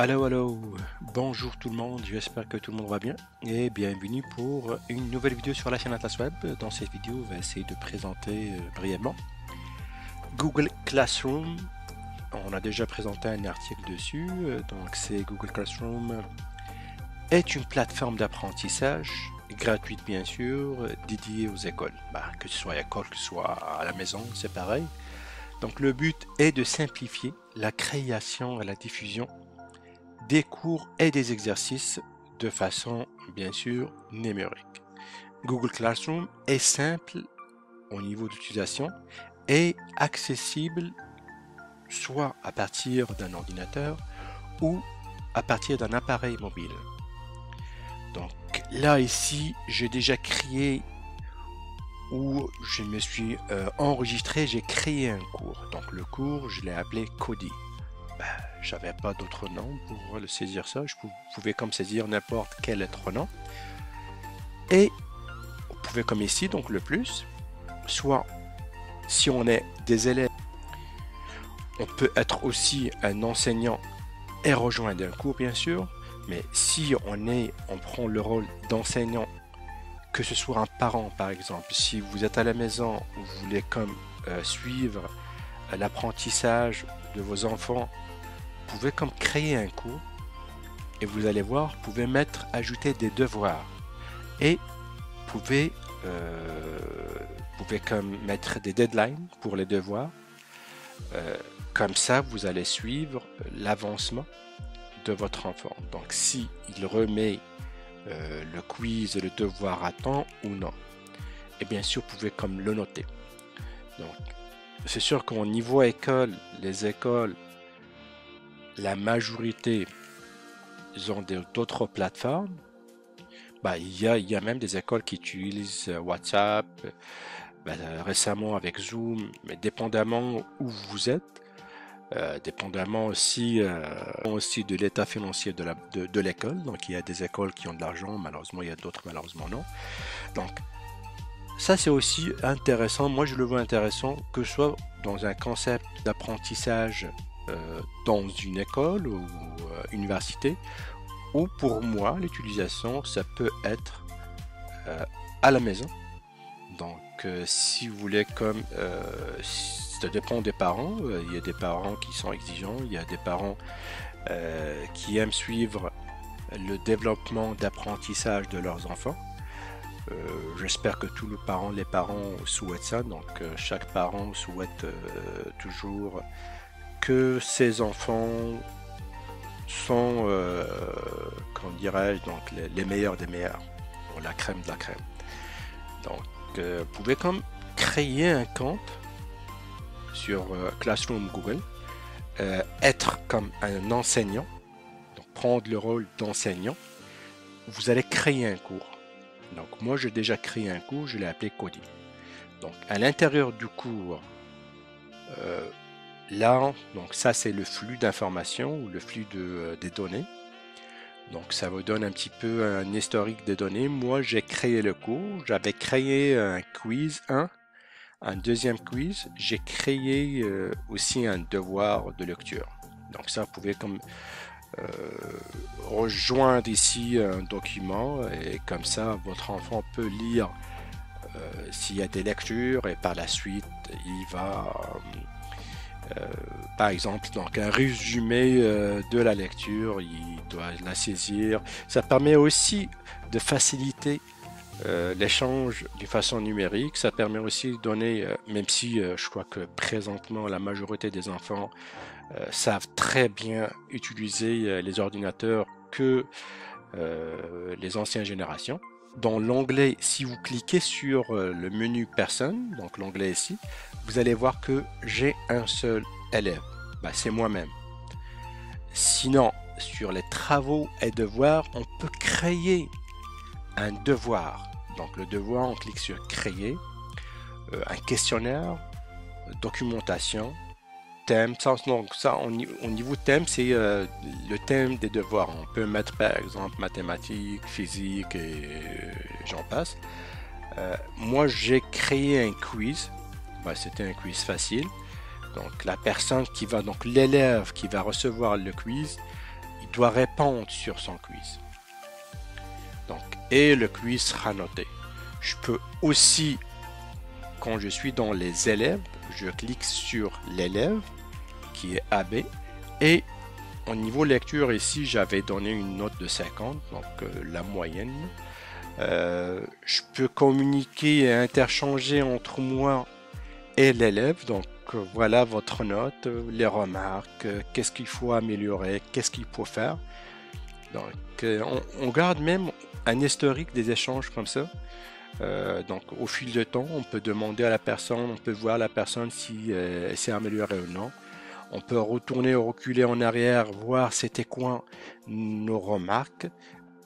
Allô, bonjour tout le monde, j'espère que tout le monde va bien et bienvenue pour une nouvelle vidéo sur la chaîne Atlas Web. Dans cette vidéo, on va essayer de présenter brièvement Google Classroom. On a déjà présenté un article dessus, donc c'est Google Classroom est une plateforme d'apprentissage gratuite bien sûr, dédiée aux écoles. Que ce soit à l'école, que ce soit à la maison, c'est pareil. Donc le but est de simplifier la création et la diffusion des cours et des exercices de façon bien sûr numérique. Google Classroom est simple au niveau d'utilisation et accessible soit à partir d'un ordinateur ou à partir d'un appareil mobile. Donc là ici j'ai déjà créé ou je me suis enregistré, j'ai créé un cours. Donc le cours je l'ai appelé Kodi. J'avais pas d'autre nom pour le saisir ça, je pouvais comme saisir n'importe quel autre nom. Et vous pouvez comme ici, donc le plus, soit si on est des élèves, on peut être aussi un enseignant et rejoindre un cours bien sûr, mais si on prend le rôle d'enseignant, que ce soit un parent par exemple, si vous êtes à la maison, vous voulez comme suivre l'apprentissage de vos enfants, vous pouvez comme créer un cours et vous allez voir, vous pouvez ajouter des devoirs et vous pouvez comme mettre des deadlines pour les devoirs. Comme ça, vous allez suivre l'avancement de votre enfant. Donc, si il remet le quiz et le devoir à temps ou non. Et bien sûr, vous pouvez comme le noter. Donc, c'est sûr qu'au niveau école, les écoles, la majorité, ils ont d'autres plateformes. Il y a même des écoles qui utilisent WhatsApp, récemment avec Zoom, mais dépendamment où vous êtes, dépendamment aussi de l'état financier de l'école. Donc il y a des écoles qui ont de l'argent, malheureusement il y a d'autres malheureusement non. Donc ça c'est aussi intéressant, moi je le vois intéressant que ce soit dans un concept d'apprentissage dans une école ou université, ou pour moi l'utilisation ça peut être à la maison. Donc si vous voulez comme ça dépend des parents, il y a des parents qui sont exigeants, il y a des parents qui aiment suivre le développement d'apprentissage de leurs enfants. J'espère que tous les parents souhaitent ça, donc chaque parent souhaite toujours que ses enfants sont, comment dirais-je, donc les meilleurs des meilleurs, pour la crème de la crème. Donc, vous pouvez comme créer un compte sur Classroom Google, être comme un enseignant, donc prendre le rôle d'enseignant. Vous allez créer un cours. Donc, moi, j'ai déjà créé un cours, je l'ai appelé Kodi. Donc, à l'intérieur du cours, là, donc ça c'est le flux d'informations ou le flux des données. Donc ça vous donne un petit peu un historique des données. Moi j'ai créé le cours, j'avais créé un quiz 1, un deuxième quiz, j'ai créé aussi un devoir de lecture. Donc ça vous pouvez comme rejoindre ici un document et comme ça votre enfant peut lire s'il y a des lectures et par la suite il va par exemple, donc un résumé de la lecture, il doit la saisir. Ça permet aussi de faciliter l'échange d'une façon numérique. Ça permet aussi de donner, même si je crois que présentement la majorité des enfants savent très bien utiliser les ordinateurs que les anciennes générations. Dans l'onglet, si vous cliquez sur le menu personne, donc l'onglet ici, vous allez voir que j'ai un seul élève, c'est moi-même. Sinon, sur les travaux et devoirs, on peut créer un devoir. Donc le devoir, on clique sur créer, un questionnaire, documentation, thème. Donc ça, au niveau thème, c'est le thème des devoirs. On peut mettre par exemple mathématiques, physique et j'en passe. Moi, j'ai créé un quiz. C'était un quiz facile. Donc la personne qui va, donc l'élève qui va recevoir le quiz, il doit répondre sur son quiz. Donc, et le quiz sera noté. Je peux aussi, quand je suis dans les élèves, je clique sur l'élève qui est AB et au niveau lecture ici, j'avais donné une note de 50, donc la moyenne. Je peux communiquer et interchanger entre moi et l'élève. Donc voilà votre note, les remarques, qu'est-ce qu'il faut améliorer, qu'est-ce qu'il faut faire. Donc on garde même un historique des échanges comme ça. Donc au fil du temps, on peut demander à la personne, on peut voir la personne si elle s'est améliorée ou non. On peut retourner ou reculer en arrière, voir c'était quoi nos remarques.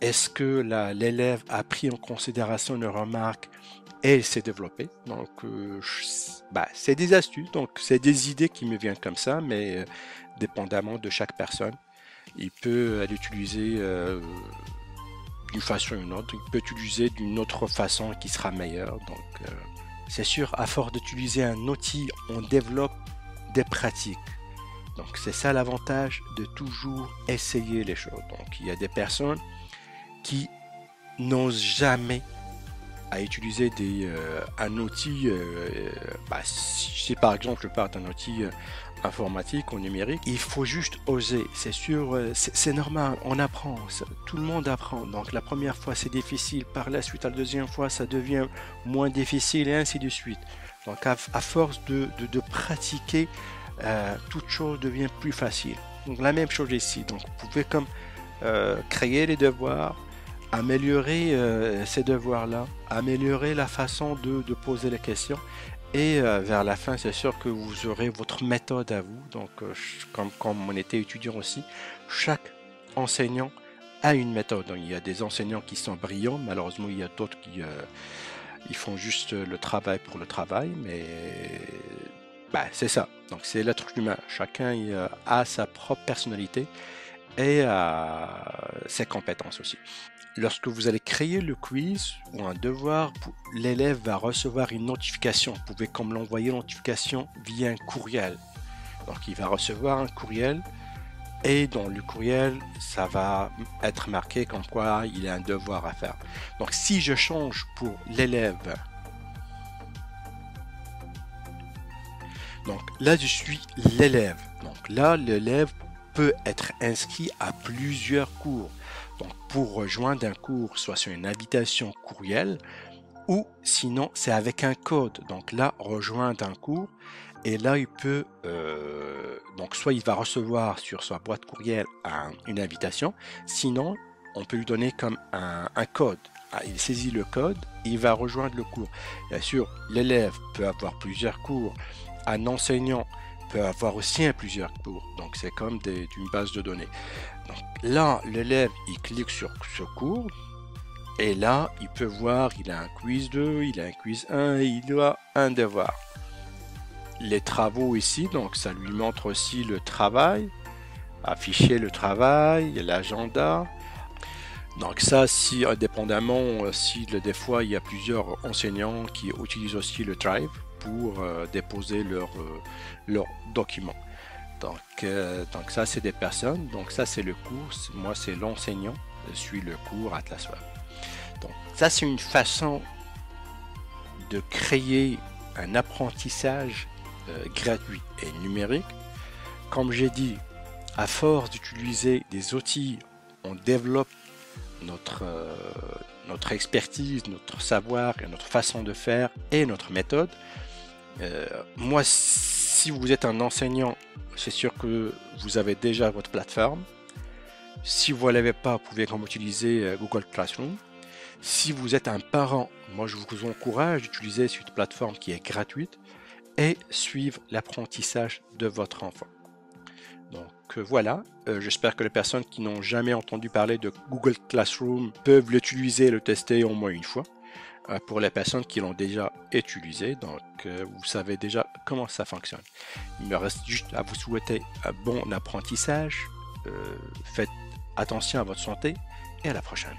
Est-ce que l'élève a pris en considération nos remarques et s'est développé. Donc c'est des astuces, donc c'est des idées qui me viennent comme ça, mais dépendamment de chaque personne, il peut l'utiliser d'une façon ou une autre, il peut l'utiliser d'une autre façon qui sera meilleure. Donc c'est sûr, à force d'utiliser un outil, on développe des pratiques. Donc c'est ça l'avantage de toujours essayer les choses. Donc il y a des personnes qui n'osent jamais à utiliser un outil, si par exemple je parle d'un outil informatique ou numérique, il faut juste oser, c'est sûr, c'est normal, on apprend, tout le monde apprend, donc la première fois c'est difficile, par la suite à la deuxième fois ça devient moins difficile et ainsi de suite. Donc à force de pratiquer, toute chose devient plus facile. Donc la même chose ici, donc vous pouvez comme créer les devoirs, améliorer ces devoirs-là, améliorer la façon de poser les questions et vers la fin, c'est sûr que vous aurez votre méthode à vous. Donc, comme on était étudiant aussi, chaque enseignant a une méthode. Donc, il y a des enseignants qui sont brillants, malheureusement, il y a d'autres qui ils font juste le travail pour le travail, mais c'est ça. Donc, c'est l'être humain. Chacun a sa propre personnalité et ses compétences aussi. Lorsque vous allez créer le quiz ou un devoir, l'élève va recevoir une notification. Vous pouvez comme l'envoyer notification via un courriel. Donc il va recevoir un courriel et dans le courriel, ça va être marqué comme quoi il a un devoir à faire. Donc si je change pour l'élève, donc là je suis l'élève. Donc là l'élève peut être inscrit à plusieurs cours. Donc pour rejoindre un cours, soit sur une invitation courriel, ou sinon c'est avec un code. Donc là, rejoindre un cours, et là il peut, donc soit il va recevoir sur sa boîte courriel une invitation, sinon on peut lui donner comme un code. Il saisit le code, il va rejoindre le cours. Bien sûr, l'élève peut avoir plusieurs cours, un enseignant peut avoir aussi plusieurs cours, donc c'est comme d'une base de données. Donc là, l'élève, il clique sur ce cours, et là, il peut voir, il a un quiz 2, il a un quiz 1, et il a un devoir. Les travaux ici, donc ça lui montre aussi le travail, afficher le travail, l'agenda. Donc ça, si indépendamment, si des fois il y a plusieurs enseignants qui utilisent aussi le Drive pour déposer leurs documents. Donc ça c'est des personnes, donc ça c'est le cours, moi c'est l'enseignant, je suis le cours Atlas Web. Donc ça c'est une façon de créer un apprentissage gratuit et numérique. Comme j'ai dit, à force d'utiliser des outils, on développe notre expertise, notre savoir et notre façon de faire et notre méthode. Moi, si vous êtes un enseignant, c'est sûr que vous avez déjà votre plateforme. Si vous ne l'avez pas, vous pouvez comme utiliser Google Classroom. Si vous êtes un parent, moi je vous encourage d'utiliser cette plateforme qui est gratuite et suivre l'apprentissage de votre enfant. Donc voilà, j'espère que les personnes qui n'ont jamais entendu parler de Google Classroom peuvent l'utiliser et le tester au moins une fois. Pour les personnes qui l'ont déjà utilisé, donc vous savez déjà comment ça fonctionne. Il me reste juste à vous souhaiter un bon apprentissage. Faites attention à votre santé et à la prochaine.